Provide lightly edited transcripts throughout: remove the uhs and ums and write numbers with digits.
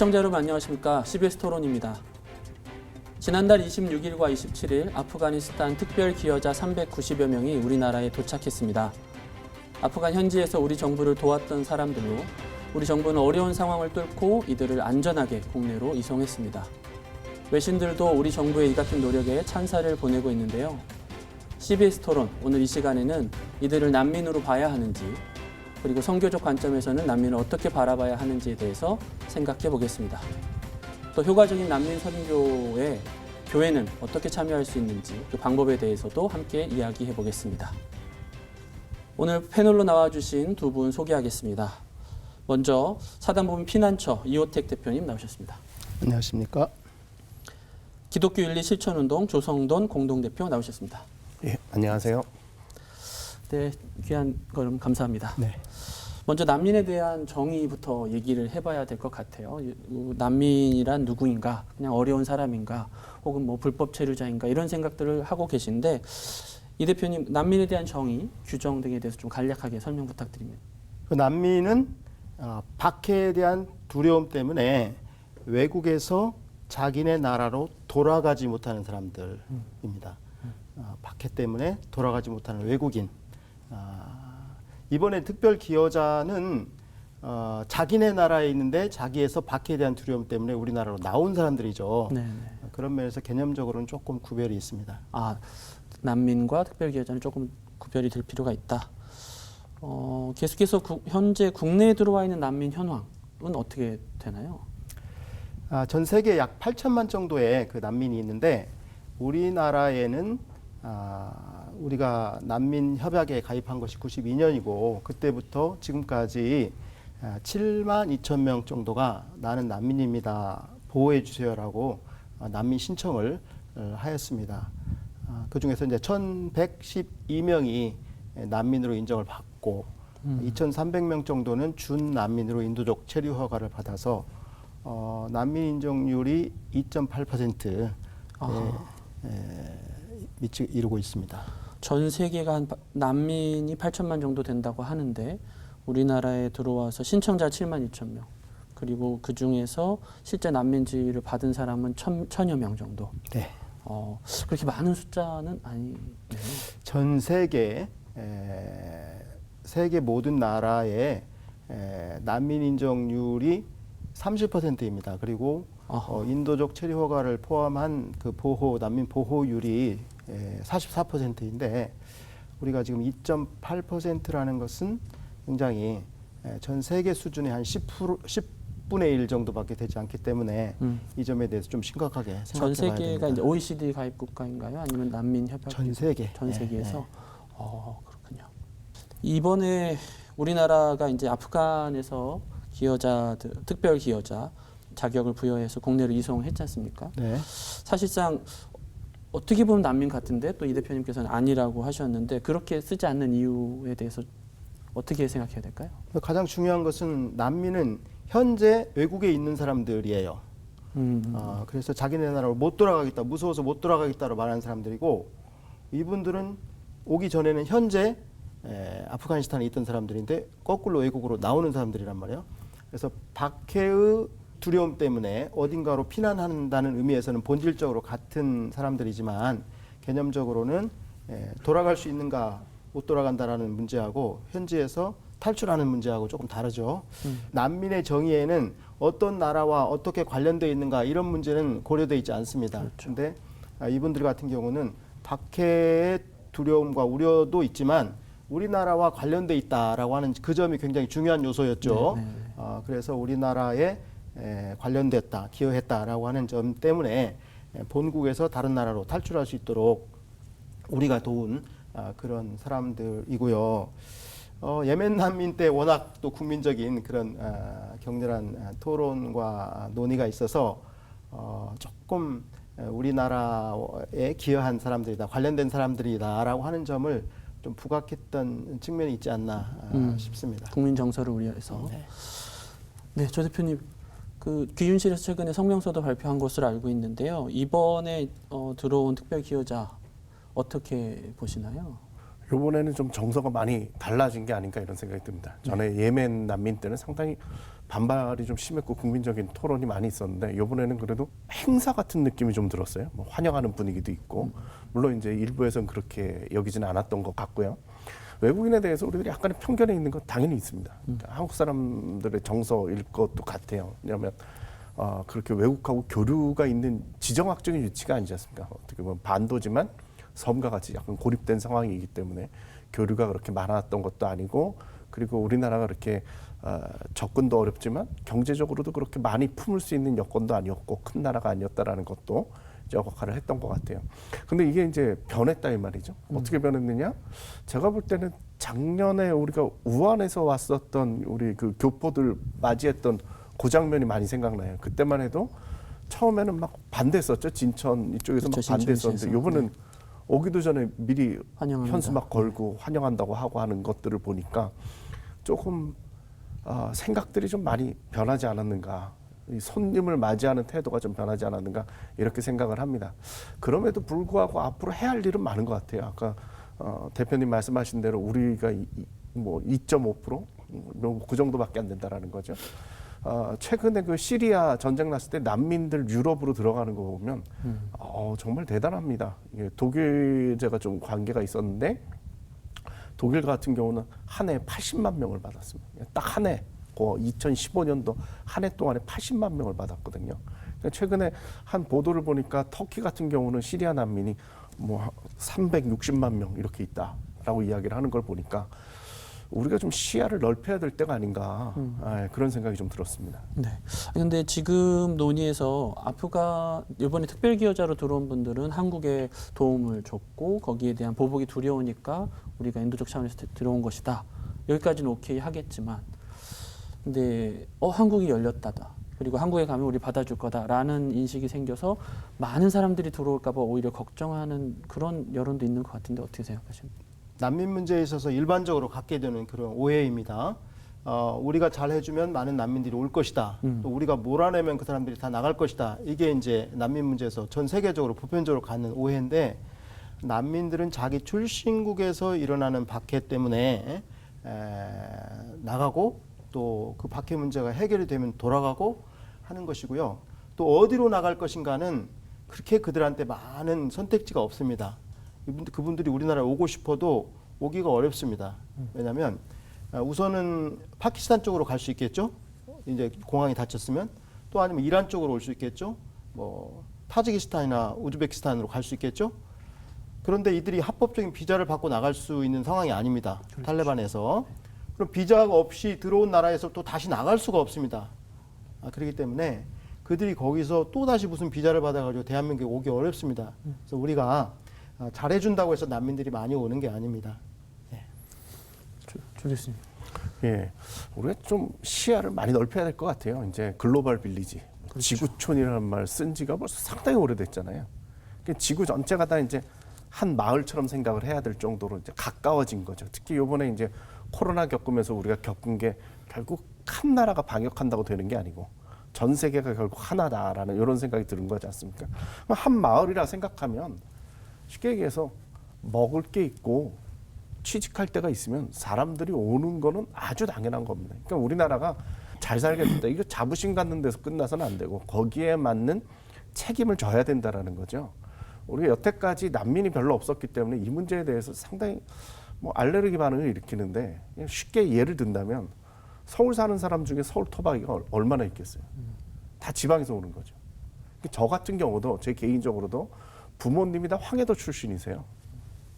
시청자 여러분 안녕하십니까? CBS 토론입니다. 지난달 26일과 27일 아프가니스탄 특별 기여자 390여 명이 우리나라에 도착했습니다. 아프간 현지에서 우리 정부를 도왔던 사람들로 우리 정부는 어려운 상황을 뚫고 이들을 안전하게 국내로 이송했습니다. 외신들도 우리 정부의 이 같은 노력에 찬사를 보내고 있는데요. CBS 토론, 오늘 이 시간에는 이들을 난민으로 봐야 하는지, 그리고 선교적 관점에서는 난민을 어떻게 바라봐야 하는지에 대해서 생각해 보겠습니다. 또 효과적인 난민 선교에 교회는 어떻게 참여할 수 있는지 그 방법에 대해서도 함께 이야기해 보겠습니다. 오늘 패널로 나와주신 두 분 소개하겠습니다. 먼저 사단법인 피난처 이호택 대표님 나오셨습니다. 안녕하십니까? 기독교 윤리 실천운동 조성돈 공동대표 나오셨습니다. 예, 안녕하세요. 네, 귀한 걸음 감사합니다. 네. 먼저 난민에 대한 정의부터 얘기를 해봐야 될 것 같아요. 난민이란 누구인가, 그냥 어려운 사람인가, 혹은 뭐 불법 체류자인가 이런 생각들을 하고 계신데 이 대표님 난민에 대한 정의, 규정 등에 대해서 좀 간략하게 설명 부탁드립니다. 그 난민은 박해에 대한 두려움 때문에 외국에서 자기네 나라로 돌아가지 못하는 사람들입니다. 박해 때문에 돌아가지 못하는 외국인. 이번에 특별 기여자는 자기네 나라에 있는데 자기에서 박해에 대한 두려움 때문에 우리나라로 나온 사람들이죠. 네네. 그런 면에서 개념적으로는 조금 구별이 있습니다. 난민과 특별 기여자는 조금 구별이 될 필요가 있다. 계속해서 현재 국내에 들어와 있는 난민 현황은 어떻게 되나요? 전 세계 약 8천만 정도의 그 난민이 있는데 우리나라에는 우리가 난민 협약에 가입한 것이 92년이고 그때부터 지금까지 7만 2천 명 정도가 나는 난민입니다. 보호해 주세요라고 난민 신청을 하였습니다. 그 중에서 이제 1,112명이 난민으로 인정을 받고 2,300명 정도는 준난민으로 인도적 체류 허가를 받아서 난민 인정률이 2.8%에 이루고 있습니다. 전 세계가 한 난민이 8천만 정도 된다고 하는데 우리나라에 들어와서 신청자 7만 2천 명, 그리고 그 중에서 실제 난민지를 받은 사람은 1,000여 명 정도. 네. 그렇게 많은 숫자는 아니네요. 전 세계 세계 모든 나라의 난민 인정률이 30%입니다. 그리고 인도적 체류 허가를 포함한 그 난민 보호율이 44%인데 우리가 지금 2.8%라는 것은 굉장히 전 세계 수준의 한 10분의 1 정도밖에 되지 않기 때문에 이 점에 대해서 좀 심각하게 생각해 봐야 됩니다. 전 세계가 이제 OECD 가입 국가인가요? 아니면 난민 협약? 전 세계. 전 세계에서. 그렇군요. 이번에 우리나라가 이제 아프간에서 기여자들, 특별 기여자 자격을 부여해서 국내로 이송했지 않습니까? 네. 사실상 어떻게 보면 난민 같은데 또 이 대표님께서는 아니라고 하셨는데 그렇게 쓰지 않는 이유에 대해서 어떻게 생각해야 될까요? 가장 중요한 것은 난민은 현재 외국에 있는 사람들이에요. 그래서 자기네 나라로 못 돌아가겠다, 무서워서 못 돌아가겠다로 말하는 사람들이고 이분들은 오기 전에는 현재 아프가니스탄에 있던 사람들인데 거꾸로 외국으로 나오는 사람들이란 말이에요. 그래서 박해의 두려움 때문에 어딘가로 피난한다는 의미에서는 본질적으로 같은 사람들이지만 개념적으로는 돌아갈 수 있는가 못 돌아간다라는 문제하고 현지에서 탈출하는 문제하고 조금 다르죠. 난민의 정의에는 어떤 나라와 어떻게 관련되어 있는가 이런 문제는 고려되어 있지 않습니다. 그런데 이분들 같은 경우는 박해의 두려움과 우려도 있지만 우리나라와 관련돼 있다라고 하는 그 점이 굉장히 중요한 요소였죠. 그래서 우리나라에 관련됐다, 기여했다라고 하는 점 때문에 본국에서 다른 나라로 탈출할 수 있도록 우리가 도운 그런 사람들이고요. 예멘 난민 때 워낙 또 국민적인 그런 격렬한 토론과 논의가 있어서 조금 우리나라에 기여한 사람들이다, 관련된 사람들이다라고 하는 점을 좀 부각했던 측면이 있지 않나 싶습니다. 국민 정서를 우려해서. 네, 조 대표님. 그 귀윤실에서 최근에 성명서도 발표한 것으로 알고 있는데요. 이번에 들어온 특별 기여자 어떻게 보시나요? 이번에는 좀 정서가 많이 달라진 게 아닌가 이런 생각이 듭니다. 전에 예멘 난민 때는 상당히 반발이 좀 심했고 국민적인 토론이 많이 있었는데 이번에는 그래도 행사 같은 느낌이 좀 들었어요. 뭐 환영하는 분위기도 있고 물론 이제 일부에서는 그렇게 여기지는 않았던 것 같고요. 외국인에 대해서 우리들이 약간의 편견이 있는 건 당연히 있습니다. 그러니까 한국 사람들의 정서일 것도 같아요. 왜냐하면 그렇게 외국하고 교류가 있는 지정학적인 위치가 아니지 않습니까? 어떻게 보면 반도지만 섬과 같이 약간 고립된 상황이기 때문에 교류가 그렇게 많았던 것도 아니고 그리고 우리나라가 그렇게 접근도 어렵지만 경제적으로도 그렇게 많이 품을 수 있는 여건도 아니었고 큰 나라가 아니었다라는 것도 역할을 했던 것 같아요. 근데 이게 이제 변했다 이 말이죠. 어떻게 변했느냐? 제가 볼 때는 작년에 우리가 우한에서 왔었던 우리 그 교포들 맞이했던 그 장면이 많이 생각나요. 그때만 해도 처음에는 막 반대했었죠. 진천 이쪽에서 그렇죠, 막 반대했었는데 이번엔 오기도 전에 미리 환영합니다. 현수 막 걸고 환영한다고 하고 하는 것들을 보니까 조금 생각들이 좀 많이 변하지 않았는가. 이 손님을 맞이하는 태도가 좀 변하지 않았는가 이렇게 생각을 합니다. 그럼에도 불구하고 앞으로 해야 할 일은 많은 것 같아요. 아까 대표님 말씀하신 대로 우리가 뭐 2.5%? 그 정도밖에 안 된다라는 거죠. 최근에 그 시리아 전쟁 났을 때 난민들 유럽으로 들어가는 거 보면 정말 대단합니다. 이게 독일 제가 좀 관계가 있었는데 독일 같은 경우는 한 해에 80만 명을 받았습니다. 딱 한 해. 2015년도 한 해 동안에 80만 명을 받았거든요. 최근에 한 보도를 보니까 터키 같은 경우는 시리아 난민이 뭐 360만 명 이렇게 있다라고 이야기를 하는 걸 보니까 우리가 좀 시야를 넓혀야 될 때가 아닌가 그런 생각이 좀 들었습니다. 네. 그런데 지금 논의에서 이번에 특별기여자로 들어온 분들은 한국에 도움을 줬고 거기에 대한 보복이 두려우니까 우리가 인도적 차원에서 들어온 것이다. 여기까지는 오케이 하겠지만 근데 한국이 열렸다다. 그리고 한국에 가면 우리 받아줄 거다라는 인식이 생겨서 많은 사람들이 들어올까 봐 오히려 걱정하는 그런 여론도 있는 것 같은데 어떻게 생각하십니까? 난민 문제에 있어서 일반적으로 갖게 되는 그런 오해입니다. 우리가 잘 해주면 많은 난민들이 올 것이다. 또 우리가 몰아내면 그 사람들이 다 나갈 것이다. 이게 이제 난민 문제에서 전 세계적으로 보편적으로 갖는 오해인데 난민들은 자기 출신국에서 일어나는 박해 때문에 나가고 또 그 박해 문제가 해결이 되면 돌아가고 하는 것이고요. 또 어디로 나갈 것인가는 그렇게 그들한테 많은 선택지가 없습니다. 그분들이 우리나라에 오고 싶어도 오기가 어렵습니다. 왜냐하면 우선은 파키스탄 쪽으로 갈 수 있겠죠. 이제 공항이 닫혔으면 또 아니면 이란 쪽으로 올 수 있겠죠. 뭐 타지키스탄이나 우즈베키스탄으로 갈 수 있겠죠. 그런데 이들이 합법적인 비자를 받고 나갈 수 있는 상황이 아닙니다. 그렇죠. 탈레반에서. 그럼 비자가 없이 들어온 나라에서 또 다시 나갈 수가 없습니다. 그렇기 때문에 그들이 거기서 또 다시 무슨 비자를 받아가지고 대한민국에 오기 어렵습니다. 그래서 우리가 잘해준다고 해서 난민들이 많이 오는 게 아닙니다. 네. 주교수님. 예, 우리가 좀 시야를 많이 넓혀야 될 것 같아요. 이제 글로벌 빌리지, 그렇죠. 지구촌이라는 말 쓴 지가 벌써 상당히 오래됐잖아요. 지구 전체가 다 이제 한 마을처럼 생각을 해야 될 정도로 이제 가까워진 거죠. 특히 이번에 이제 코로나 겪으면서 우리가 겪은 게 결국 한 나라가 방역한다고 되는 게 아니고 전 세계가 결국 하나다라는 이런 생각이 드는 거지 않습니까? 한 마을이라 생각하면 쉽게 얘기해서 먹을 게 있고 취직할 데가 있으면 사람들이 오는 거는 아주 당연한 겁니다. 그러니까 우리나라가 잘 살겠다. 이거 자부심 갖는 데서 끝나서는 안 되고 거기에 맞는 책임을 져야 된다라는 거죠. 우리가 여태까지 난민이 별로 없었기 때문에 이 문제에 대해서 상당히 뭐 알레르기 반응을 일으키는데 그냥 쉽게 예를 든다면 서울 사는 사람 중에 서울 토박이가 얼마나 있겠어요. 다 지방에서 오는 거죠. 저 같은 경우도 제 개인적으로도 부모님이 다 황해도 출신이세요.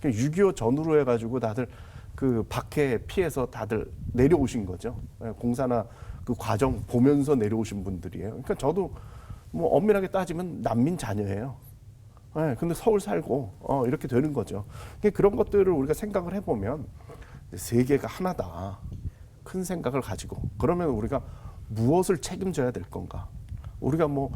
6.25 전후로 해가지고 다들 그 박해 피해서 다들 내려오신 거죠. 공사나 그 과정 보면서 내려오신 분들이에요. 그러니까 저도 뭐 엄밀하게 따지면 난민 자녀예요. 네, 근데 서울 살고 이렇게 되는 거죠. 그런 것들을 우리가 생각을 해보면 세계가 하나다. 큰 생각을 가지고 그러면 우리가 무엇을 책임져야 될 건가? 우리가 뭐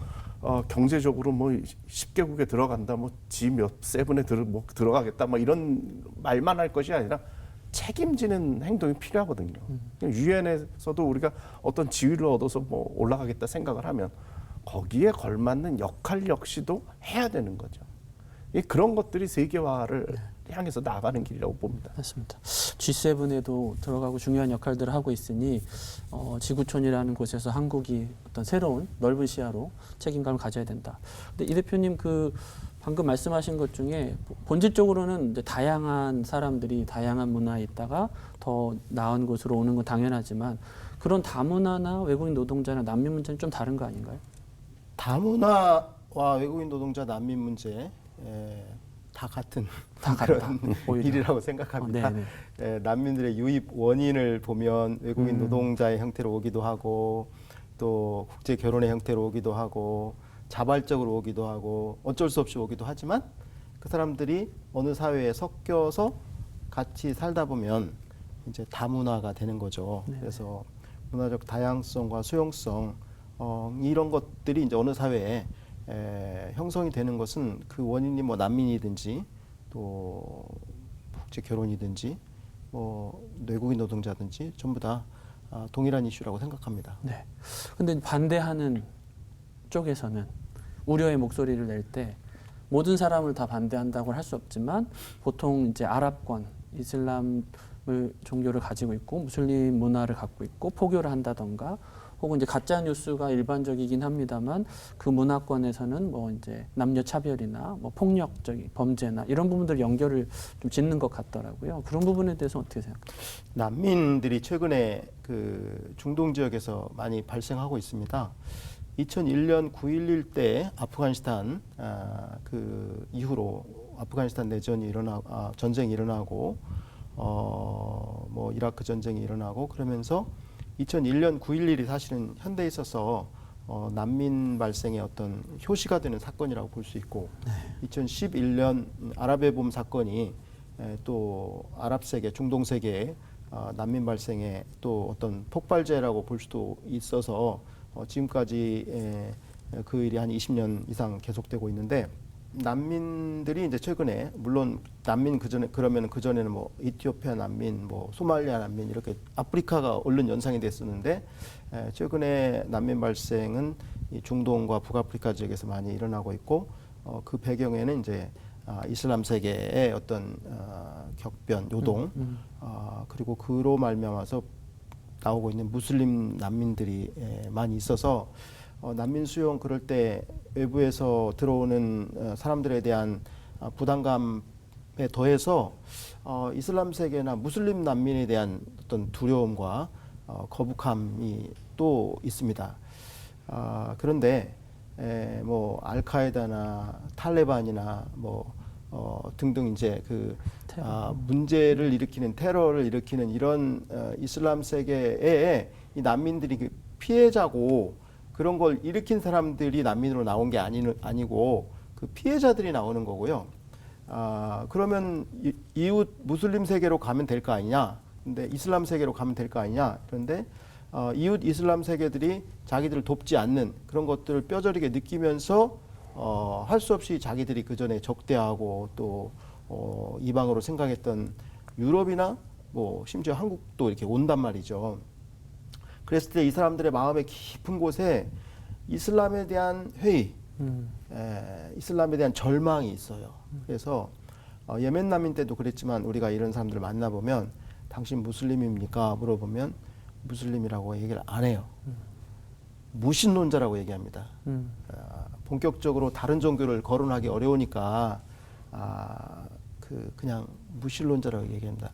경제적으로 뭐 10개국에 들어간다, 뭐 G 몇 세븐에 들어가겠다, 뭐 이런 말만 할 것이 아니라 책임지는 행동이 필요하거든요. 유엔에서도 우리가 어떤 지위를 얻어서 뭐 올라가겠다 생각을 하면 거기에 걸맞는 역할 역시도 해야 되는 거죠. 그런 것들이 세계화를 향해서 나아가는 길이라고 봅니다. 맞습니다. G7에도 들어가고 중요한 역할들을 하고 있으니 지구촌이라는 곳에서 한국이 어떤 새로운 넓은 시야로 책임감을 가져야 된다. 근데 이 대표님 그 방금 말씀하신 것 중에 본질적으로는 이제 다양한 사람들이 다양한 문화에 있다가 더 나은 곳으로 오는 건 당연하지만 그런 다문화나 외국인 노동자나 난민 문제는 좀 다른 거 아닌가요? 다문화와 외국인 노동자 난민 문제 다 같은 그런 오히려. 일이라고 생각합니다. 네네. 난민들의 유입 원인을 보면 외국인 노동자의 형태로 오기도 하고 또 국제 결혼의 형태로 오기도 하고 자발적으로 오기도 하고 어쩔 수 없이 오기도 하지만 그 사람들이 어느 사회에 섞여서 같이 살다 보면 이제 다문화가 되는 거죠. 네. 그래서 문화적 다양성과 수용성 이런 것들이 이제 어느 사회에 형성이 되는 것은 그 원인이 뭐 난민이든지 또 국제 결혼이든지 뭐 외국인 노동자든지 전부 다 동일한 이슈라고 생각합니다. 네. 근데 반대하는 쪽에서는 우려의 목소리를 낼 때 모든 사람을 다 반대한다고 할 수 없지만 보통 이제 아랍권, 이슬람을 종교를 가지고 있고 무슬림 문화를 갖고 있고 포교를 한다던가 혹은 이제 가짜 뉴스가 일반적이긴 합니다만 그 문화권에서는 뭐 이제 남녀 차별이나 뭐 폭력적인 범죄나 이런 부분들 연결을 좀 짓는 것 같더라고요. 그런 부분에 대해서 어떻게 생각하세요? 난민들이 최근에 그 중동 지역에서 많이 발생하고 있습니다. 2001년 9.11 때 아프가니스탄 그 이후로 아프가니스탄 내전이 전쟁이 일어나고 뭐 이라크 전쟁이 일어나고 그러면서 2001년 9.11이 사실은 현대에 있어서 난민 발생의 어떤 효시가 되는 사건이라고 볼 수 있고 2011년 아랍의 봄 사건이 또 아랍 세계, 중동 세계에 난민 발생의 또 어떤 폭발제라고 볼 수도 있어서 지금까지 그 일이 한 20년 이상 계속되고 있는데 난민들이 이제 최근에 물론 난민 그전에는 뭐 이티오피아 난민, 뭐 소말리아 난민 이렇게 아프리카가 얼른 연상이 됐었는데 최근에 난민 발생은 이 중동과 북아프리카 지역에서 많이 일어나고 있고 그 배경에는 이제 이슬람 세계의 어떤 격변, 요동 그리고 그로 말미암아서 나오고 있는 무슬림 난민들이 많이 있어서 난민 수용 그럴 때 외부에서 들어오는 사람들에 대한 부담감에 더해서 이슬람 세계나 무슬림 난민에 대한 어떤 두려움과 거북함이 또 있습니다. 그런데 뭐 알카에다나 탈레반이나 뭐 등등 이제 그 문제를 일으키는 테러를 일으키는 이런 이슬람 세계에 이 난민들이 그 피해자고 그런 걸 일으킨 사람들이 난민으로 나온 게 아니고 그 피해자들이 나오는 거고요. 그러면 이웃 무슬림 세계로 가면 될 거 아니냐? 근데 이슬람 세계로 가면 될 거 아니냐? 그런데 이웃 이슬람 세계들이 자기들을 돕지 않는 그런 것들을 뼈저리게 느끼면서 할 수 없이 자기들이 그 전에 적대하고 또 이방으로 생각했던 유럽이나 뭐 심지어 한국도 이렇게 온단 말이죠. 그랬을 때 이 사람들의 마음의 깊은 곳에 이슬람에 대한 회의, 이슬람에 대한 절망이 있어요. 그래서 예멘 난민 때도 그랬지만 우리가 이런 사람들을 만나보면 당신 무슬림입니까? 물어보면 무슬림이라고 얘기를 안 해요. 무신론자라고 얘기합니다. 본격적으로 다른 종교를 거론하기 어려우니까 그냥 무신론자라고 얘기합니다.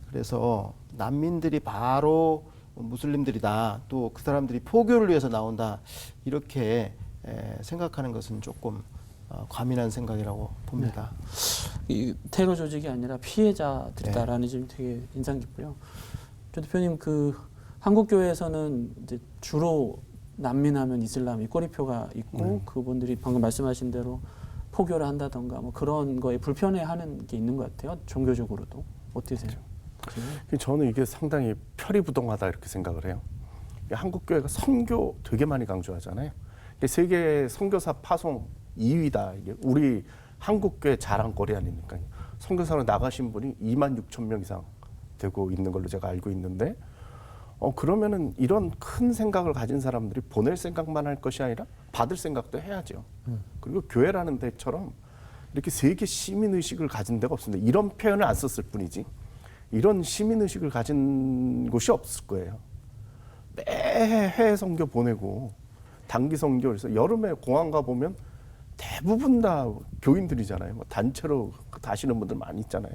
그래서 난민들이 바로 무슬림들이다. 또 그 사람들이 포교를 위해서 나온다. 이렇게 생각하는 것은 조금 과민한 생각이라고 봅니다. 이 테러 조직이 아니라 피해자들이다라는 점이 되게 인상 깊고요. 조 대표님 그 한국 교회에서는 이제 주로 난민하면 이슬람이 꼬리표가 있고 그분들이 방금 말씀하신 대로 포교를 한다던가 뭐 그런 거에 불편해하는 게 있는 것 같아요. 종교적으로도 어떻게 생각하세요? 저는 이게 상당히 표리부동하다 이렇게 생각을 해요. 한국 교회가 선교 되게 많이 강조하잖아요. 세계 선교사 파송 2위다. 이게 우리 한국 교회 자랑거리 아닙니까? 선교사로 나가신 분이 26,000명 이상 되고 있는 걸로 제가 알고 있는데, 그러면은 이런 큰 생각을 가진 사람들이 보낼 생각만 할 것이 아니라 받을 생각도 해야죠. 그리고 교회라는 데처럼 이렇게 세계 시민 의식을 가진 데가 없습니다. 이런 표현을 안 썼을 뿐이지 이런 시민 의식을 가진 곳이 없을 거예요. 매해 해외 선교 보내고 단기 선교에서 여름에 공항 가 보면 대부분 다 교인들이잖아요. 뭐 단체로 다시는 분들 많이 있잖아요.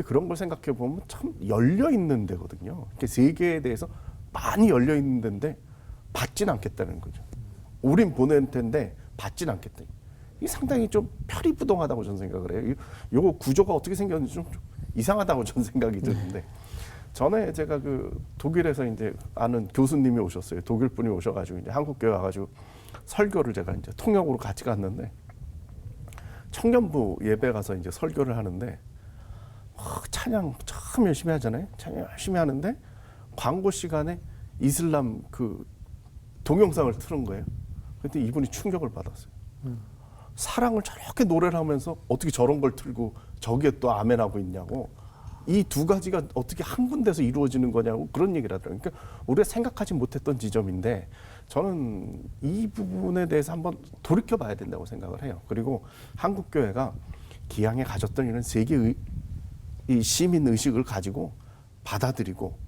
그런 걸 생각해 보면 참 열려 있는 데거든요. 세계에 대해서 많이 열려 있는 데인데 받진 않겠다는 거죠. 우린 보낼 텐데 받진 않겠다. 이게 상당히 좀 표리부동하다고 저는 생각을 해요. 요거 구조가 어떻게 생겼는지 좀 이상하다고 저는 생각이 드는데 전에 제가 그 독일에서 이제 아는 교수님이 오셨어요. 독일 분이 오셔가지고 이제 한국 교회 와가지고 설교를 제가 이제 통역으로 같이 갔는데 청년부 예배 가서 이제 설교를 하는데 찬양 참 열심히 하잖아요. 찬양 열심히 하는데 광고 시간에 이슬람 그 동영상을 틀은 거예요. 그때 이분이 충격을 받았어요. 사랑을 저렇게 노래를 하면서 어떻게 저런 걸 틀고 저기에 또 아멘하고 있냐고. 이 두 가지가 어떻게 한 군데서 이루어지는 거냐고 그런 얘기를 하더라고요. 그러니까 우리가 생각하지 못했던 지점인데 저는 이 부분에 대해서 한번 돌이켜 봐야 된다고 생각을 해요. 그리고 한국 교회가 기양에 가졌던 이런 세계의 이 시민 의식을 가지고 받아들이고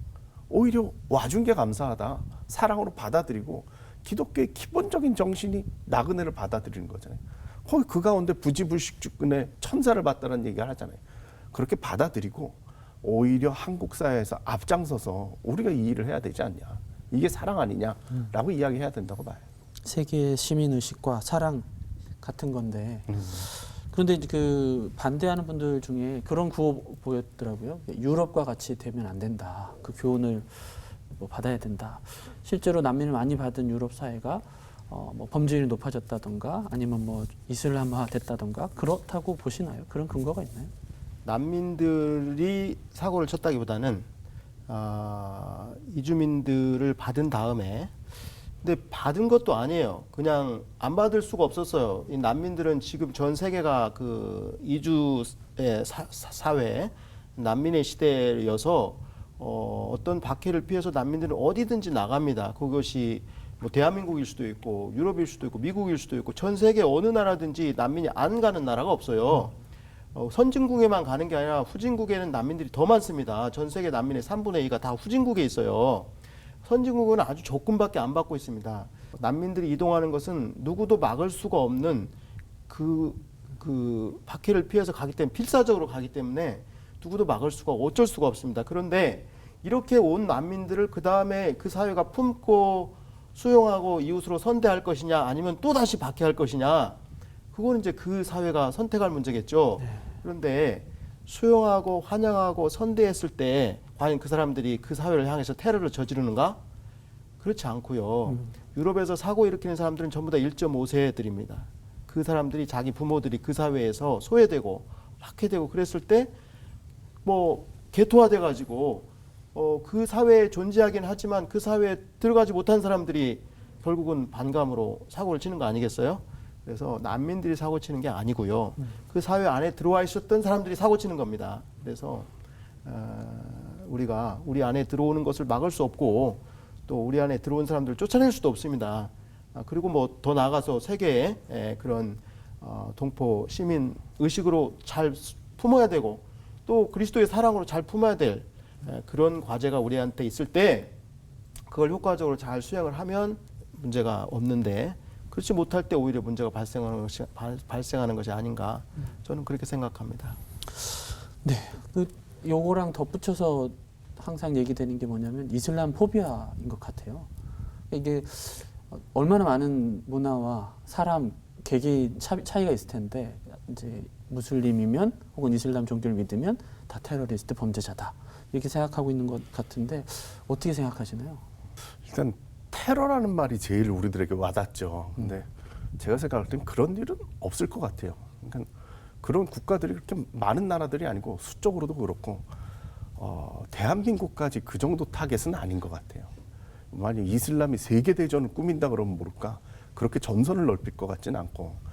오히려 와준 게 감사하다. 사랑으로 받아들이고 기독교의 기본적인 정신이 나그네를 받아들이는 거잖아요. 거기 그 가운데 부지불식주근의 천사를 봤다는 얘기를 하잖아요. 그렇게 받아들이고 오히려 한국 사회에서 앞장서서 우리가 이 일을 해야 되지 않냐. 이게 사랑 아니냐라고 이야기해야 된다고 봐요. 세계의 시민 의식과 사랑 같은 건데 그런데 이제 그 반대하는 분들 중에 그런 구호 보였더라고요. 유럽과 같이 되면 안 된다. 그 교훈을 뭐 받아야 된다. 실제로 난민을 많이 받은 유럽 사회가 뭐 범죄율이 높아졌다던가 아니면 뭐 이슬람화 됐다던가 그렇다고 보시나요? 그런 근거가 있나요? 난민들이 사고를 쳤다기보다는 이주민들을 받은 다음에 근데 받은 것도 아니에요. 그냥 안 받을 수가 없었어요. 이 난민들은 지금 전 세계가 그 이주의 사회, 난민의 시대여서 어떤 박해를 피해서 난민들은 어디든지 나갑니다. 그것이 뭐 대한민국일 수도 있고 유럽일 수도 있고 미국일 수도 있고 전 세계 어느 나라든지 난민이 안 가는 나라가 없어요. 선진국에만 가는 게 아니라 후진국에는 난민들이 더 많습니다. 전 세계 난민의 3분의 2가 다 후진국에 있어요. 선진국은 아주 조금밖에 안 받고 있습니다. 난민들이 이동하는 것은 누구도 막을 수가 없는 그 박해를 피해서 가기 때문에 필사적으로 가기 때문에 누구도 막을 수가 어쩔 수가 없습니다. 그런데 이렇게 온 난민들을 그 다음에 그 사회가 품고 수용하고 이웃으로 선대할 것이냐 아니면 또 다시 박해할 것이냐 그거는 이제 그 사회가 선택할 문제겠죠. 그런데 수용하고 환영하고 선대했을 때 과연 그 사람들이 그 사회를 향해서 테러를 저지르는가? 그렇지 않고요. 유럽에서 사고 일으키는 사람들은 전부 다 1.5세들입니다. 그 사람들이 자기 부모들이 그 사회에서 소외되고 박해되고 그랬을 때 뭐 개토화돼 가지고 그 사회에 존재하긴 하지만 그 사회에 들어가지 못한 사람들이 결국은 반감으로 사고를 치는 거 아니겠어요? 그래서 난민들이 사고 치는 게 아니고요. 그 사회 안에 들어와 있었던 사람들이 사고 치는 겁니다. 그래서 우리가 우리 안에 들어오는 것을 막을 수 없고 또 우리 안에 들어온 사람들을 쫓아낼 수도 없습니다. 그리고 뭐 더 나아가서 세계의 그런 동포 시민 의식으로 잘 품어야 되고 또 그리스도의 사랑으로 잘 품어야 될 그런 과제가 우리한테 있을 때 그걸 효과적으로 잘 수행을 하면 문제가 없는데 그렇지 못할 때 오히려 문제가 발생하는 것이 아닌가 저는 그렇게 생각합니다. 네, 요거랑 덧붙여서 항상 얘기되는 게 뭐냐면 이슬람 포비아인 것 같아요. 이게 얼마나 많은 문화와 사람 개개인 차이가 있을 텐데 이제 무슬림이면 혹은 이슬람 종교를 믿으면 다 테러리스트 범죄자다 이렇게 생각하고 있는 것 같은데 어떻게 생각하시나요? 일단 테러라는 말이 제일 우리들에게 와닿죠. 근데 제가 생각할 땐 그런 일은 없을 것 같아요. 그러니까 그런 국가들이 그렇게 많은 나라들이 아니고 수적으로도 그렇고 대한민국까지 그 정도 타겟은 아닌 것 같아요. 만약 이슬람이 세계 대전을 꾸민다 그러면 모를까 그렇게 전선을 넓힐 것 같지는 않고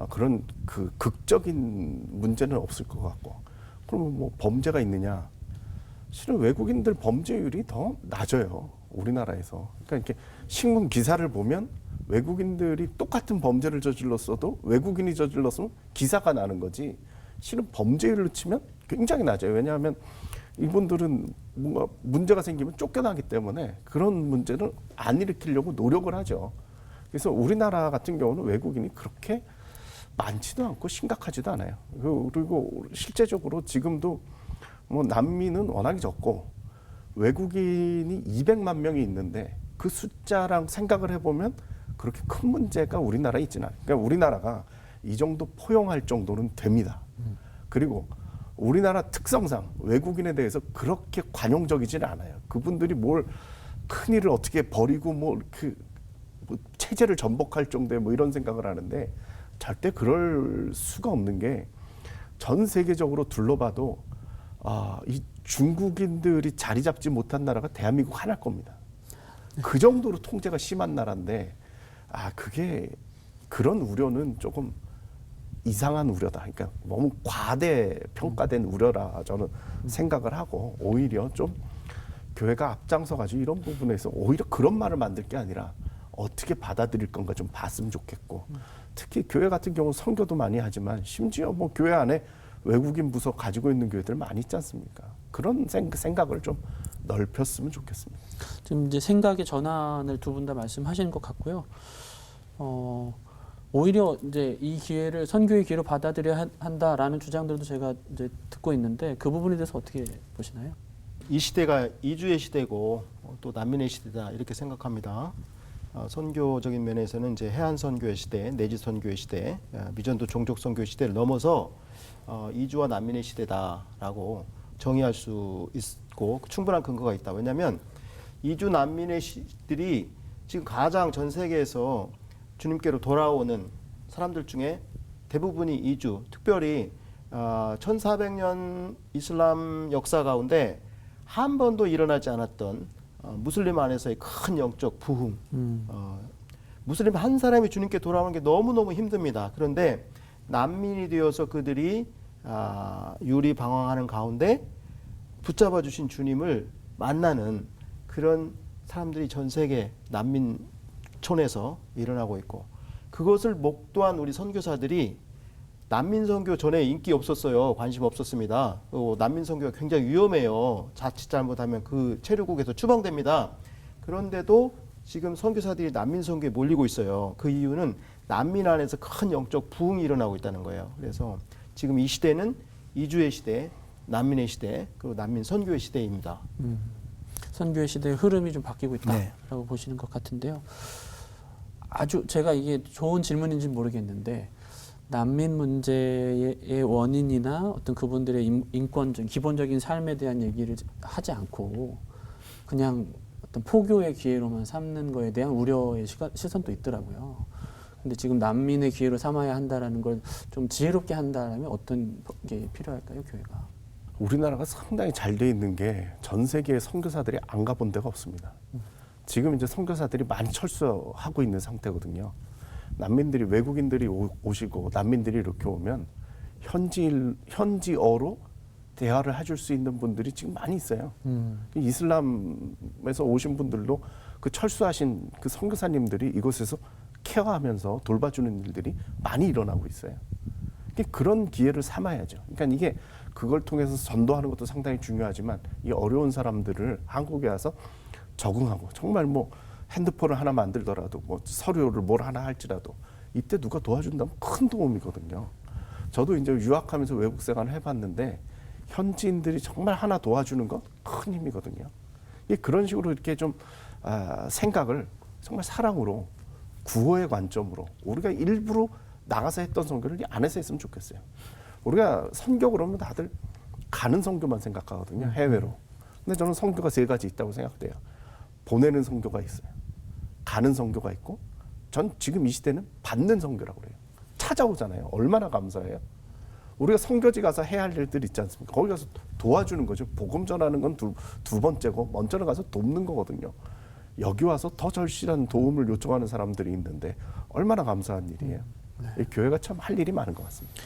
그런 그 극적인 문제는 없을 것 같고 그러면 뭐 범죄가 있느냐? 실은 외국인들 범죄율이 더 낮아요. 우리나라에서. 그러니까 이렇게 신문 기사를 보면 외국인들이 똑같은 범죄를 저질렀어도 외국인이 저질렀으면 기사가 나는 거지 실은 범죄율로 치면 굉장히 낮아요. 왜냐하면 이분들은 뭔가 문제가 생기면 쫓겨나기 때문에 그런 문제를 안 일으키려고 노력을 하죠. 그래서 우리나라 같은 경우는 외국인이 그렇게 많지도 않고 심각하지도 않아요. 그리고 실제적으로 지금도 뭐 난민은 워낙에 적고 외국인이 200만 명이 있는데 그 숫자랑 생각을 해보면 그렇게 큰 문제가 우리나라에 있지는 않아요. 그러니까 우리나라가 이 정도 포용할 정도는 됩니다. 그리고 우리나라 특성상 외국인에 대해서 그렇게 관용적이지는 않아요. 그분들이 뭘 큰일을 어떻게 벌이고 뭐 체제를 전복할 정도의 뭐 이런 생각을 하는데 절대 그럴 수가 없는 게 전 세계적으로 둘러봐도 이 중국인들이 자리 잡지 못한 나라가 대한민국 하나일 겁니다. 그 정도로 통제가 심한 나라인데 그게 그런 우려는 조금 이상한 우려다. 그러니까 너무 과대 평가된 우려라 저는 생각을 하고 오히려 좀 교회가 앞장서 가지고 이런 부분에서 오히려 그런 말을 만들 게 아니라 어떻게 받아들일 건가 좀 봤으면 좋겠고 특히 교회 같은 경우는 선교도 많이 하지만 심지어 뭐 교회 안에 외국인 부서 가지고 있는 교회들 많이 있지 않습니까? 그런 생각을 좀 넓혔으면 좋겠습니다. 지금 이제 생각의 전환을 두 분 다 말씀하시는 것 같고요. 오히려 이제 이 기회를 선교의 기회로 받아들여야 한다라는 주장들도 제가 이제 듣고 있는데 그 부분에 대해서 어떻게 보시나요? 이 시대가 이주의 시대고 또 난민의 시대다 이렇게 생각합니다. 선교적인 면에서는 이제 해안 선교의 시대, 내지 선교의 시대, 미전도 종족 선교의 시대를 넘어서 이주와 난민의 시대다라고 정의할 수 있고 충분한 근거가 있다. 왜냐하면 이주 난민의 시들이 지금 가장 전 세계에서 주님께로 돌아오는 사람들 중에 대부분이 이주, 특별히 1400년 이슬람 역사 가운데 한 번도 일어나지 않았던 무슬림 안에서의 큰 영적 부흥. 무슬림 한 사람이 주님께 돌아오는 게 너무너무 힘듭니다. 그런데 난민이 되어서 그들이 유리방황하는 가운데 붙잡아 주신 주님을 만나는 그런 사람들이 전 세계 난민촌에서 일어나고 있고 그것을 목도한 우리 선교사들이 난민 선교 전에 인기 없었어요. 관심 없었습니다. 난민 선교가 굉장히 위험해요. 자칫 잘못하면 그 체류국에서 추방됩니다. 그런데도 지금 선교사들이 난민 선교에 몰리고 있어요. 그 이유는 난민 안에서 큰 영적 부흥이 일어나고 있다는 거예요. 그래서 지금 이 시대는 이주의 시대, 난민의 시대, 그리고 난민 선교의 시대입니다. 선교의 시대의 흐름이 좀 바뀌고 있다라고 네. 보시는 것 같은데요. 아주 제가 이게 좋은 질문인지 모르겠는데 난민 문제의 원인이나 어떤 그분들의 인권적, 기본적인 삶에 대한 얘기를 하지 않고 그냥 어떤 포교의 기회로만 삼는 거에 대한 우려의 시선도 있더라고요. 근데 지금 난민의 기회로 삼아야 한다라는 걸 좀 지혜롭게 한다면 어떤 게 필요할까요, 교회가? 우리나라가 상당히 잘 돼 있는 게 전 세계의 선교사들이 안 가본 데가 없습니다. 지금 이제 선교사들이 많이 철수하고 있는 상태거든요. 난민들이 외국인들이 오시고 난민들이 이렇게 오면 현지어로 대화를 해줄 수 있는 분들이 지금 많이 있어요. 이슬람에서 오신 분들도 그 철수하신 그 선교사님들이 이곳에서 케어하면서 돌봐주는 일들이 많이 일어나고 있어요. 그런 기회를 삼아야죠. 그러니까 이게 그걸 통해서 전도하는 것도 상당히 중요하지만 이 어려운 사람들을 한국에 와서 적응하고 정말 뭐 핸드폰을 하나 만들더라도 뭐 서류를 뭘 하나 할지라도 이때 누가 도와준다면 큰 도움이거든요. 저도 이제 유학하면서 외국 생활을 해봤는데 현지인들이 정말 하나 도와주는 건 큰 힘이거든요. 그런 식으로 이렇게 좀 생각을 정말 사랑으로 구호의 관점으로 우리가 일부러 나가서 했던 선교를 안에서 했으면 좋겠어요. 우리가 선교 그러면 다들 가는 선교만 생각하거든요. 해외로. 근데 저는 선교가 세 가지 있다고 생각돼요. 보내는 선교가 있어요. 가는 선교가 있고 전 지금 이 시대는 받는 선교라고 그래요. 찾아오잖아요. 얼마나 감사해요. 우리가 선교지 가서 해야 할 일들 있지 않습니까? 거기 가서 도와주는 거죠. 복음 전하는 건 두 번째고 먼저는 가서 돕는 거거든요. 여기 와서 더 절실한 도움을 요청하는 사람들이 있는데 얼마나 감사한 일이에요. 이 교회가 참 할 일이 많은 것 같습니다.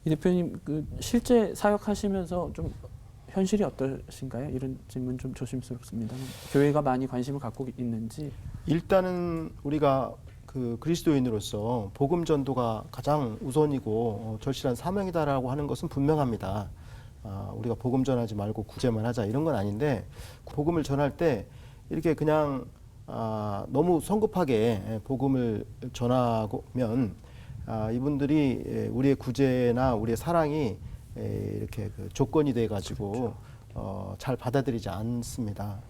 이 대표님 그 실제 사역하시면서 좀 현실이 어떠신가요? 이런 질문 좀 조심스럽습니다. 교회가 많이 관심을 갖고 있는지. 일단은 우리가 그 그리스도인으로서 복음 전도가 가장 우선이고 절실한 사명이다라고 하는 것은 분명합니다. 우리가 복음 전하지 말고 구제만 하자 이런 건 아닌데 복음을 전할 때 이렇게 그냥 너무 성급하게 복음을 전하면 이분들이 우리의 구제나 우리의 사랑이 이렇게 그 조건이 돼 가지고 잘 받아들이지 않습니다.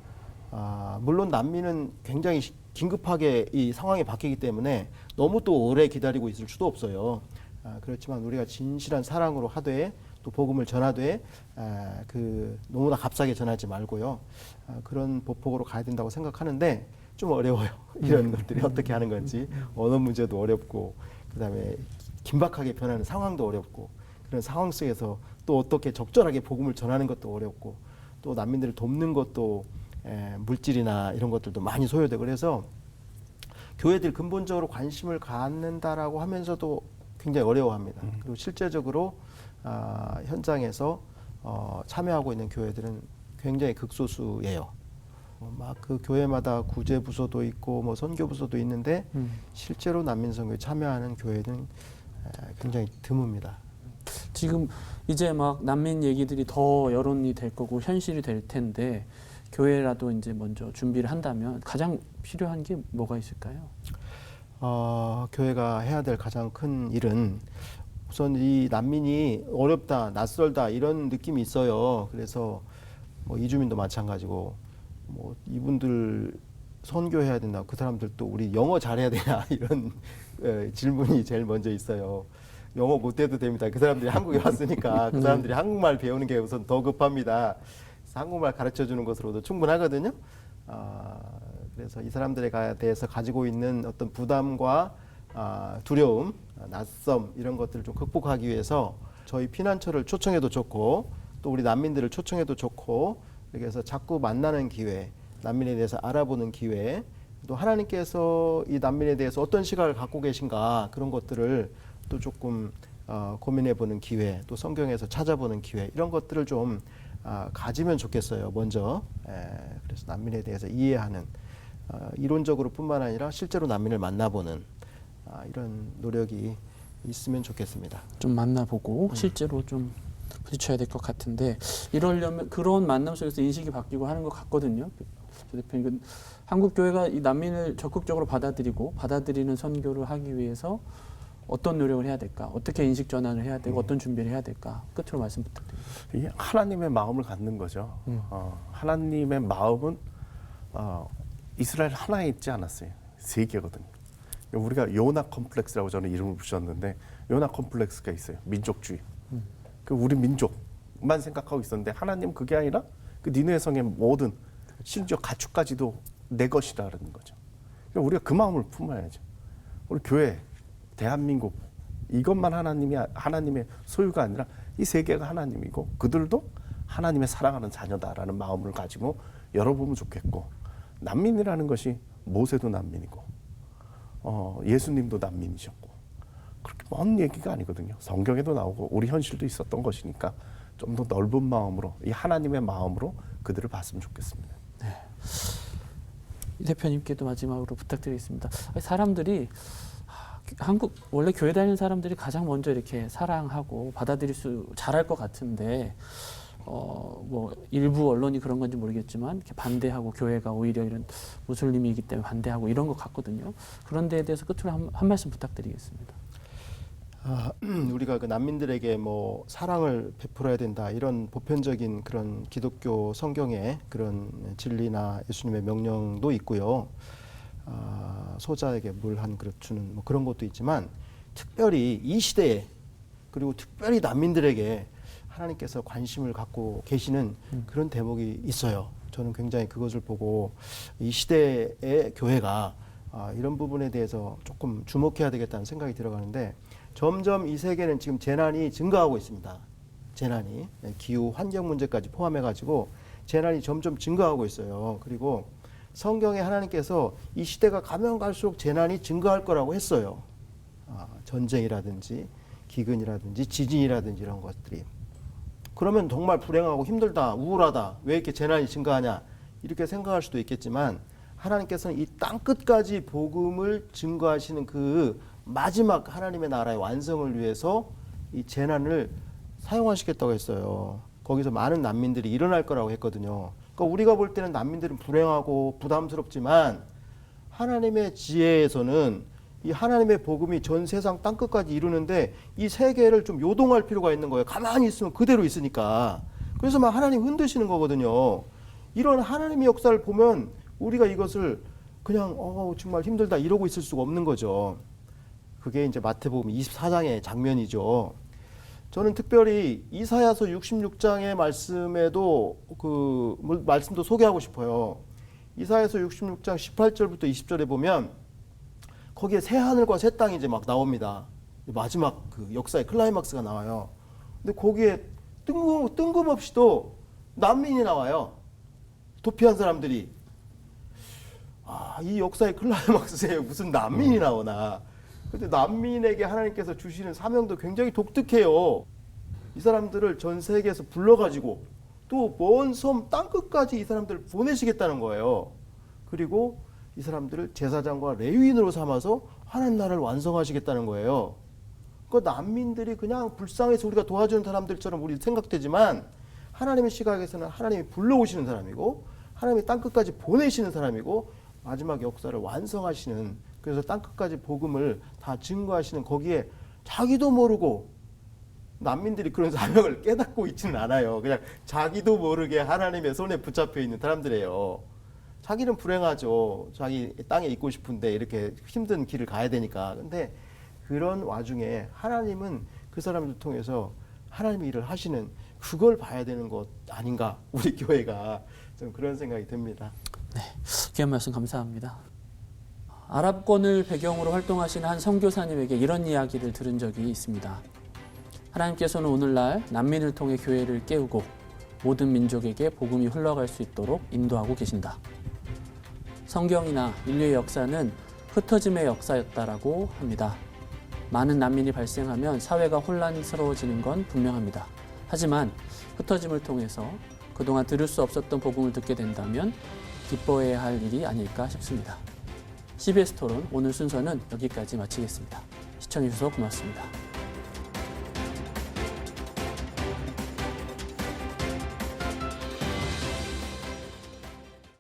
물론 난민은 굉장히 긴급하게 이 상황이 바뀌기 때문에 너무 또 오래 기다리고 있을 수도 없어요. 그렇지만 우리가 진실한 사랑으로 하되 또 복음을 전하되 그 너무나 값싸게 전하지 말고요. 그런 보폭으로 가야 된다고 생각하는데 좀 어려워요. 이런 것들이 어떻게 하는 건지 언어 문제도 어렵고 그다음에 긴박하게 변하는 상황도 어렵고 그런 상황 속에서 또 어떻게 적절하게 복음을 전하는 것도 어렵고 또 난민들을 돕는 것도 물질이나 이런 것들도 많이 소요되고 그래서 교회들 근본적으로 관심을 갖는다라고 하면서도 굉장히 어려워합니다. 그리고 실제적으로 현장에서 참여하고 있는 교회들은 굉장히 극소수예요. 막 그 교회마다 구제 부서도 있고 뭐 선교 부서도 있는데 실제로 난민 선교에 참여하는 교회는 굉장히 드뭅니다. 지금 이제 막 난민 얘기들이 더 여론이 될 거고 현실이 될 텐데 교회라도 이제 먼저 준비를 한다면 가장 필요한 게 뭐가 있을까요? 교회가 해야 될 가장 큰 일은 우선 이 난민이 어렵다, 낯설다 이런 느낌이 있어요. 그래서 뭐 이주민도 마찬가지고 뭐 이분들 선교해야 된다. 그 사람들도 우리 영어 잘해야 되냐 이런 질문이 제일 먼저 있어요. 영어 못해도 됩니다. 그 사람들이 한국에 왔으니까 그 사람들이 한국말 배우는 게 우선 더 급합니다. 한국말 가르쳐 주는 것으로도 충분하거든요. 그래서 이 사람들에 대해서 가지고 있는 어떤 부담과 두려움, 낯섦 이런 것들을 좀 극복하기 위해서 저희 피난처를 초청해도 좋고 또 우리 난민들을 초청해도 좋고 그래서 자꾸 만나는 기회, 난민에 대해서 알아보는 기회, 또 하나님께서 이 난민에 대해서 어떤 시각을 갖고 계신가 그런 것들을 또 조금 고민해보는 기회, 또 성경에서 찾아보는 기회 이런 것들을 좀 가지면 좋겠어요. 먼저 그래서 난민에 대해서 이해하는 이론적으로 뿐만 아니라 실제로 난민을 만나보는 이런 노력이 있으면 좋겠습니다. 좀 만나보고 실제로 좀 부딪혀야 될 것 같은데 이러려면 그런 만남 속에서 인식이 바뀌고 하는 것 같거든요. 대표님, 한국 교회가 이 난민을 적극적으로 받아들이는 선교를 하기 위해서 어떤 노력을 해야 될까? 어떻게 인식 전환을 해야 되고 어떤 준비를 해야 될까? 끝으로 말씀 부탁드립니다. 이게 하나님의 마음을 갖는 거죠. 하나님의 마음은 이스라엘 하나에 있지 않았어요. 세 개거든요. 우리가 요나 컴플렉스라고 저는 이름을 붙였는데 요나 컴플렉스가 있어요. 민족주의. 그 우리 민족만 생각하고 있었는데 하나님 그게 아니라 그 니느웨 성의 모든 심지어 가축까지도 내 것이라는 거죠. 그러니까 우리가 그 마음을 품어야죠. 우리 교회, 대한민국 이것만 하나님의 소유가 아니라 이 세계가 하나님이고 그들도 하나님의 사랑하는 자녀다라는 마음을 가지고 열어보면 좋겠고 난민이라는 것이 모세도 난민이고 예수님도 난민이셨고 그렇게 먼 얘기가 아니거든요. 성경에도 나오고 우리 현실도 있었던 것이니까 좀 더 넓은 마음으로 이 하나님의 마음으로 그들을 봤으면 좋겠습니다. 네. 이 대표님께도 마지막으로 부탁드리겠습니다. 사람들이 한국 원래 교회 다니는 사람들이 가장 먼저 이렇게 사랑하고 받아들일 수 잘할 것 같은데 뭐 일부 언론이 그런 건지 모르겠지만 이렇게 반대하고 교회가 오히려 이런 무슬림이기 때문에 반대하고 이런 것 같거든요. 그런 데에 대해서 끝으로 한 말씀 부탁드리겠습니다. 우리가 그 난민들에게 뭐 사랑을 베풀어야 된다 이런 보편적인 그런 기독교 성경의 그런 진리나 예수님의 명령도 있고요. 소자에게 물 한 그릇 주는 뭐 그런 것도 있지만 특별히 이 시대에 그리고 특별히 난민들에게 하나님께서 관심을 갖고 계시는 그런 대목이 있어요. 저는 굉장히 그것을 보고 이 시대의 교회가 이런 부분에 대해서 조금 주목해야 되겠다는 생각이 들어가는데 점점 이 세계는 지금 재난이 증가하고 있습니다. 재난이 기후 환경 문제까지 포함해가지고 재난이 점점 증가하고 있어요. 그리고 성경에 하나님께서 이 시대가 가면 갈수록 재난이 증가할 거라고 했어요. 전쟁이라든지 기근이라든지 지진이라든지 이런 것들이. 그러면 정말 불행하고 힘들다, 우울하다, 왜 이렇게 재난이 증가하냐 이렇게 생각할 수도 있겠지만 하나님께서는 이 땅 끝까지 복음을 증거하시는 그 마지막 하나님의 나라의 완성을 위해서 이 재난을 사용하시겠다고 했어요. 거기서 많은 난민들이 일어날 거라고 했거든요. 그러니까 우리가 볼 때는 난민들은 불행하고 부담스럽지만 하나님의 지혜에서는 이 하나님의 복음이 전 세상 땅 끝까지 이루는데 이 세계를 좀 요동할 필요가 있는 거예요. 가만히 있으면 그대로 있으니까. 그래서 막 하나님 흔드시는 거거든요. 이런 하나님의 역사를 보면 우리가 이것을 그냥 정말 힘들다 이러고 있을 수가 없는 거죠. 그게 이제 마태복음 24장의 장면이죠. 저는 특별히 이사야서 66장의 말씀에도 그 말씀도 소개하고 싶어요. 이사야서 66장 18절부터 20절에 보면 거기에 새 하늘과 새 땅이 이제 막 나옵니다. 마지막 그 역사의 클라이막스가 나와요. 근데 거기에 뜬금없이도 난민이 나와요. 도피한 사람들이. 이 역사의 클라이막스에 무슨 난민이 나오나. 근데 난민에게 하나님께서 주시는 사명도 굉장히 독특해요. 이 사람들을 전 세계에서 불러가지고 또 먼 섬 땅끝까지 이 사람들을 보내시겠다는 거예요. 그리고 이 사람들을 제사장과 레위인으로 삼아서 하나님 나라를 완성하시겠다는 거예요. 그 난민들이 그냥 불쌍해서 우리가 도와주는 사람들처럼 우리 생각되지만 하나님의 시각에서는 하나님이 불러오시는 사람이고 하나님이 땅끝까지 보내시는 사람이고 마지막 역사를 완성하시는, 그래서 땅끝까지 복음을 다 증거하시는, 거기에 자기도 모르고 난민들이 그런 사명을 깨닫고 있지는 않아요. 그냥 자기도 모르게 하나님의 손에 붙잡혀 있는 사람들이에요. 자기는 불행하죠. 자기 땅에 있고 싶은데 이렇게 힘든 길을 가야 되니까. 근데 그런 와중에 하나님은 그 사람들 통해서 하나님의 일을 하시는, 그걸 봐야 되는 것 아닌가, 우리 교회가. 좀 그런 생각이 듭니다. 네, 귀한 말씀 감사합니다. 아랍권을 배경으로 활동하시는 한 선교사님에게 이런 이야기를 들은 적이 있습니다. 하나님께서는 오늘날 난민을 통해 교회를 깨우고 모든 민족에게 복음이 흘러갈 수 있도록 인도하고 계신다. 성경이나 인류의 역사는 흩어짐의 역사였다라고 합니다. 많은 난민이 발생하면 사회가 혼란스러워지는 건 분명합니다. 하지만 흩어짐을 통해서 그동안 들을 수 없었던 복음을 듣게 된다면 기뻐해야 할 일이 아닐까 싶습니다. CBS 토론 오늘 순서는 여기까지 마치겠습니다. 시청해주셔서 고맙습니다.